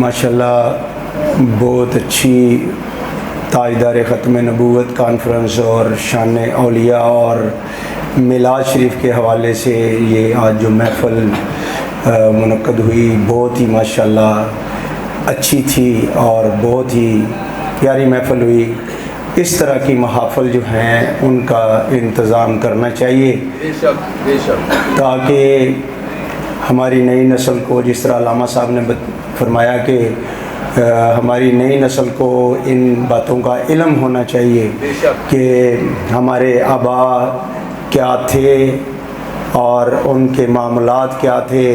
माशाल्लाह बहुत अच्छी ताजदार ख़त्म नबूवत कॉन्फ्रेंस और शान औलिया और मिलाद शरीफ के हवाले से ये आज जो महफ़िल मुनक्कद हुई बहुत ही माशाल्लाह अच्छी थी और बहुत ही प्यारी महफ़िल हुई। इस तरह की महाफ़िल जो हैं उनका इंतज़ाम करना चाहिए ताकि हमारी नई नस्ल को, जिस तरह अल्लामा साहब ने फरमाया कि हमारी नई नस्ल को इन बातों का इल्म होना चाहिए कि हमारे आबा क्या थे और उनके मामलात क्या थे,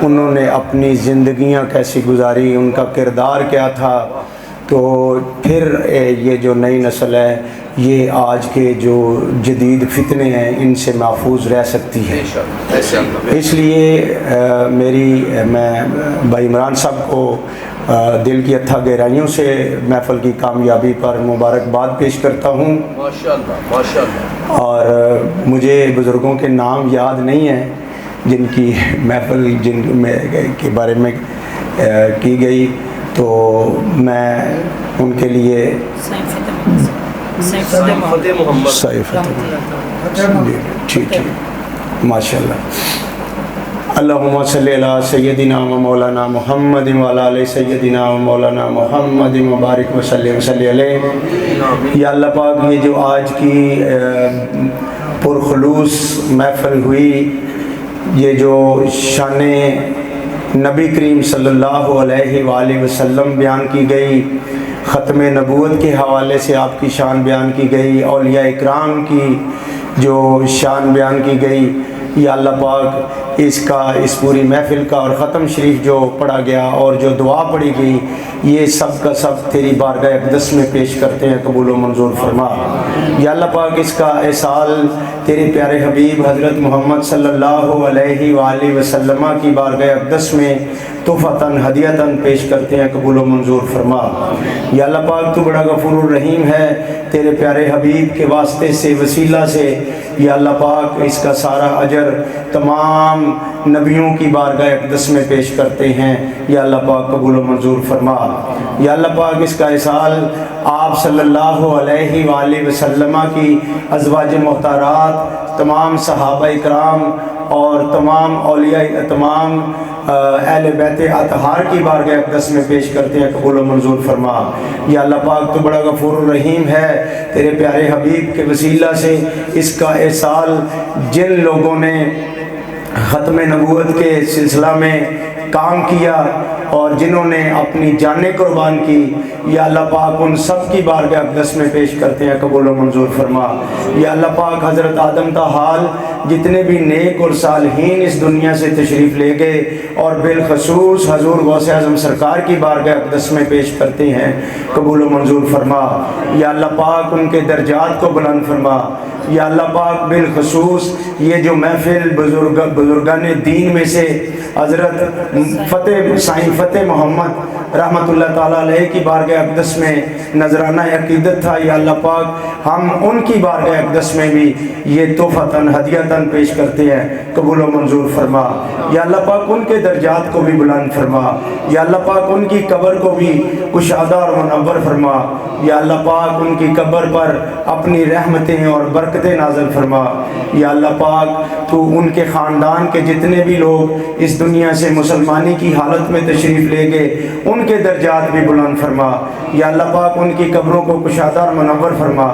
उन्होंने अपनी ज़िंदगियां कैसी गुजारी, उनका किरदार क्या था। तो फिर ये जो नई नस्ल है ये आज के जो जदीद फितने हैं इनसे महफूज रह सकती है। इसलिए मैं भाई इमरान साहब को दिल की अथाह गहराइयों से महफ़िल की कामयाबी पर मुबारकबाद पेश करता हूँ। माशाअल्लाह माशाअल्लाह। और मुझे बुज़ुर्गों के नाम याद नहीं हैं जिनकी महफ़िल के बारे में की गई, तो मैं उनके लिए सैफ ठीक माशाअल्लाह। अल्लाहुम्मा सल्ली अला सय्यदिना व मौलाना मुहम्मद व अला आलि सय्यदिना व मौलाना मुहम्मद व बारिक व सल्ली अलैहि। या अल्लाह पाक, ये जो आज की पुरखलूस महफ़िल हुई, ये जो शान नबी करीम सल्लल्लाहु अलैहि वसल्लम बयान की गई, ख़त्म नबूवत के हवाले से आपकी शान बयान की गई, औलिया इकराम की जो शान बयान की गई, या अल्लाह पाक इस पूरी महफ़िल का और ख़त्म शरीफ जो पढ़ा गया और जो दुआ पढ़ी गई, ये सब का सब तेरी बारगाह अक़दस में पेश करते हैं, कबूल व मंजूर फरमा। या अल्लाह पाक इसका एहसाल तेरे प्यारे हबीब हज़रत मोहम्मद सल्लल्लाहु अलैहि वसल्लम की बारगाह अक़दस में तोहफ़तन हदियतन पेश करते हैं, कबूल व मंजूर फरमा। या अल्लाह पाक तू बड़ा गफ़ूरुर रहीम है, तेरे प्यारे हबीब के वास्ते से वसीला से या अल्लाह पाक इसका सारा अजर तमाम नबियों की बारगाह अक़दस में पेश करते हैं, या अल्लाह पाक कबूल व मंजूर फरमा। या अल्लाह पाक इसका एहसाल आप सल्लल्लाहु अलैहि वसल्लम की अज़वाज मोहतारात, तमाम सहाबा इकराम और तमाम औलिया, तमाम अहले बैत अतहार की बारगाह अक़दस में पेश करते हैं, कबूल व मंजूर फरमा। या अल्लाह पाक तो बड़ा गफ़ूरुर रहीम है, तेरे प्यारे हबीब के वसीला से इसका एहसाल जिन लोगों ने ख़त्म नबूवत के सिलसिला में काम किया और जिन्होंने अपनी जानें कुर्बान की, या अल्लाह पाक उन सब की बारगाह अक़दस में पेश करते हैं, कबूल व मंजूर फरमा। या अल्लाह पाक हज़रत आदम ता हाल जितने भी नेक और सालहीन इस दुनिया से तशरीफ़ ले गए और बिलखसूस हज़ूर गौसे आज़म सरकार की बारगाह अक़दस में पेश करते हैं, कबूल व मंजूर फरमा। या अल्लाह पाक उनके दर्जात को बुलंद फरमा। या अल्लाह पाक बिलखसूस ये जो महफ़िल बुज़ुर्गान दीन में से हज़रत साईं फ़तेह मोहम्मद रहमतुल्लाह ताला अलैहि की बारगाह अक़दस में नजराना अक़ीदत था, या अल्लाह पाक हम उनकी बारगाह अक़दस में भी ये तोहफ़तन हदियतन पेश करते हैं, कबूल व मंजूर फरमा। या अल्लाह पाक उनके दर्जात को भी बुलंद फरमा। या अल्लाह पाक उनकी कब्र को भी कुशादा और मुनव्वर फरमा। या अल्लाह पाक उनकी कब्र पर अपनी रहमतें और बरकतें नाज़िल फरमा। या अल्लाह पाक तो उनके ख़ानदान के जितने भी लोग इस दुनिया से मुसलमानी की हालत में तशरीफ़ ले गए, उनके दर्जात भी बुलंद फरमा। या अल्लाह पाक उनकी कब्रों को कुशादा और मुनव्वर फरमा,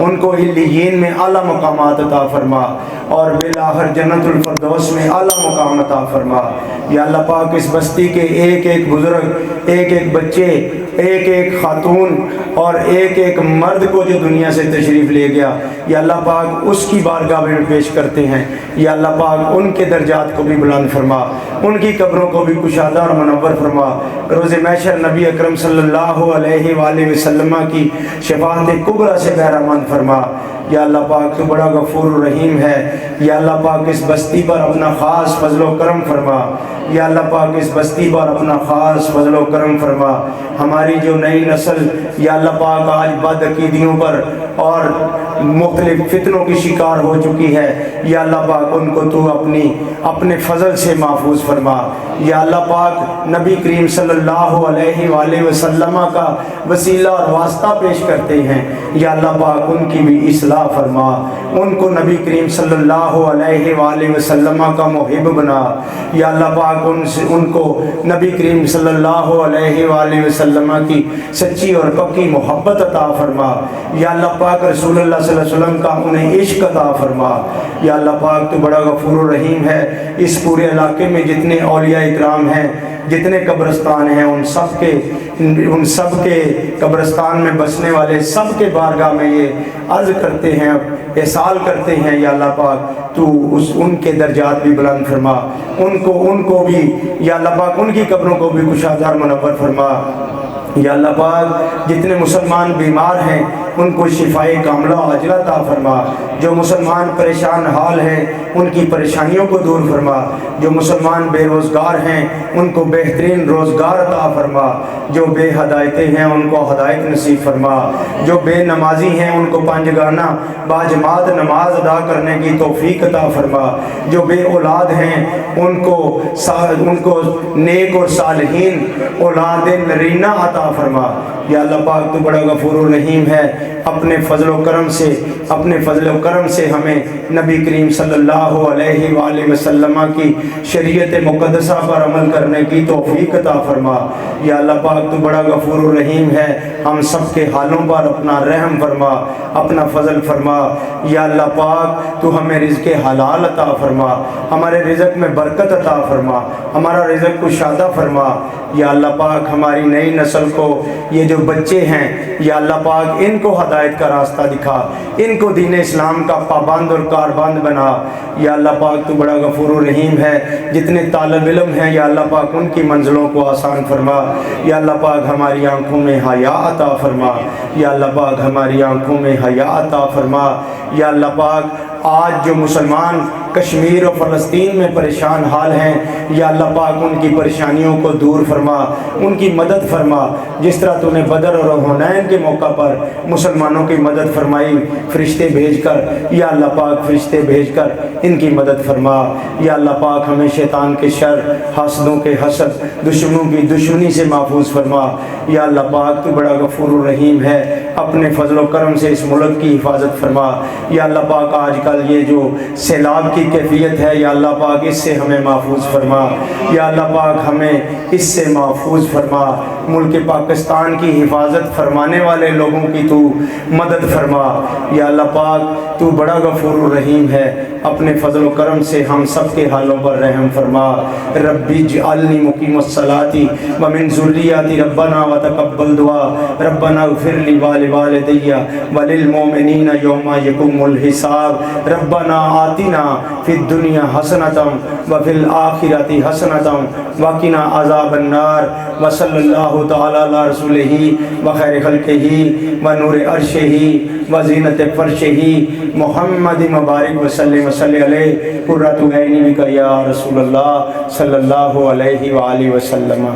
उनको इल्लियीन में आला मकामात अता फरमा और बिलाखिर जन्नतुल फिरदौस में आला मुकाम अता फरमा। या अल्लाह पाक इस बस्ती के एक एक बुज़ुर्ग, एक एक बच्चे, एक एक खातून और एक एक मर्द को जो दुनिया से तशरीफ़ ले गया, या अल्लाह पाक उसकी बारगाह में पेश करते हैं। या अल्लाह पाक उनके दर्जात को भी बुलंद फरमा, उनकी कब्रों को भी कुशादा और मुनव्वर फरमा। रोज़े महशर नबी अकरम सल्लल्लाहु अलैहि वसल्लम की शफ़ाअत कुबरा से बहरामंद फरमा। या अल्लाह पाक तो बड़ा गफ़ूर रहीम है। या अल्लाह पाक इस बस्ती पर अपना ख़ास फज़ल व करम फरमा। या अल्लाह पाक इस बस्ती पर अपना ख़ास फज़ल व करम फरमा। हमारी जो नई नस्ल या अल्लाह पाक आज बदअक़ीदियों पर और مختلف فتنوں کی شکار ہو چکی ہے، یا اللہ پاک ان کو تو اپنے فضل سے محفوظ فرما۔ یا اللہ پاک نبی کریم صلی اللہ علیہ وآلہ وسلم کا وسیلہ اور واسطہ پیش کرتے ہیں، یا اللہ پاک ان کی بھی اصلاح فرما، ان کو نبی کریم صلی اللہ علیہ وآلہ وسلم کا محب بنا۔ یا اللہ پاک ان کو نبی کریم صلی اللہ علیہ وآلہ وسلم کی سچی اور پکی محبت عطا فرما۔ یا اللہ پاک رسول اللہ صلی اللہ علیہ وسلم کا انہیں عشق عطا فرما۔ یا اللہ پاک تو بڑا غفور و رحیم ہے، اس پورے علاقے میں جتنے اولیاء اکرام ہیں، جتنے قبرستان ہیں، ان سب کے قبرستان میں بسنے والے سب کے بارگاہ میں یہ عرض کرتے ہیں، احسال کرتے ہیں، یا اللہ پاک تو ان کے درجات بھی بلند فرما، ان کو بھی یا اللہ پاک ان کی قبروں کو بھی کشادہ منور فرما۔ یا اللہ پاک جتنے مسلمان بیمار ہیں ان کو شفائے کاملہ عاجلہ عطا فرما، جو مسلمان پریشان حال ہیں ان کی پریشانیوں کو دور فرما، جو مسلمان بے روزگار ہیں ان کو بہترین روزگار عطا فرما، جو بے ہدایتیں ہیں ان کو ہدایت نصیب فرما، جو بے نمازی ہیں ان کو پنجگانہ باجماعت نماز ادا کرنے کی توفیق عطا فرما، جو بے اولاد ہیں ان کو نیک اور صالحین اولاد نرینہ عطا فرما۔ یا اللہ پاک تو بڑا غفور و رحیم ہے، اپنے فضل و کرم سے ہمیں نبی کریم صلی اللہ علیہ وآلہ وسلم کی شریعت مقدسہ پر عمل کرنے کی توفیق عطا فرما۔ یا اللہ پاک تو بڑا غفور و رحیم ہے، ہم سب کے حالوں پر اپنا رحم فرما، اپنا فضل فرما۔ یا اللہ پاک تو ہمیں رزق حلال عطا فرما، ہمارے رزق میں برکت عطا فرما، ہمارا رزق کشادہ فرما۔ یا اللہ پاک ہماری نئی نسل کو یہ جو بچے ہیں، یا اللہ پاک ان کو ہدایت کا راستہ دکھا، ان کو دین اسلام کا پابند اور کاربند بنا۔ یا اللہ پاک تو بڑا غفور و رحیم ہے، جتنے طالب علم ہیں یا اللہ پاک ان کی منزلوں کو آسان فرما۔ یا اللہ پاک ہماری آنکھوں میں حیا عطا فرما، یا اللہ پاک ہماری آنکھوں میں حیا عطا فرما۔ یا اللہ پاک آج جو مسلمان کشمیر و فلسطین میں پریشان حال ہیں، یا اللہ پاک ان کی پریشانیوں کو دور فرما، ان کی مدد فرما، جس طرح تو نے بدر اور حنین کے موقع پر مسلمانوں کی مدد فرمائی فرشتے بھیج کر، یا اللہ پاک فرشتے بھیج کر ان کی مدد فرما۔ یا اللہ پاک ہمیں شیطان کے شر، حاسدوں کے حسد، دشمنوں کی دشمنی سے محفوظ فرما۔ یا اللہ پاک تو بڑا غفور و رحیم ہے، اپنے فضل و کرم سے اس ملک کی حفاظت فرما۔ یا اللہ پاک آج کل یہ جو سیلاب کی کیفیت ہے، یا اللہ پاک اس سے ہمیں محفوظ فرما، یا اللہ پاک ہمیں اس سے محفوظ فرما۔ ملک پاکستان کی حفاظت فرمانے والے لوگوں کی تو مدد فرما۔ یا اللہ پاک تو بڑا غفور و رحیم ہے، اپنے فضل و کرم سے ہم سب کے حالوں پر رحم فرما۔ رب اجعلنی مقیم الصلاۃ ومن ذریتی ربنا وتقبل دعا ربنا اغفر لی ولوالدی وللمؤمنین یوم یقوم الحساب ربنا آتنا فی الدنیا حسنۃ وفی الآخرۃ حسنۃ وقنا عذاب النار وصلی اللہ تعالی علی رسولہ وخیر خلقہ ونور عرشہ وزینت فرشہ محمد مبارک وسلم وصلی علیہ قرۃ عینی بک یا رسول اللہ صلی اللہ علیہ وآلہ وسلم۔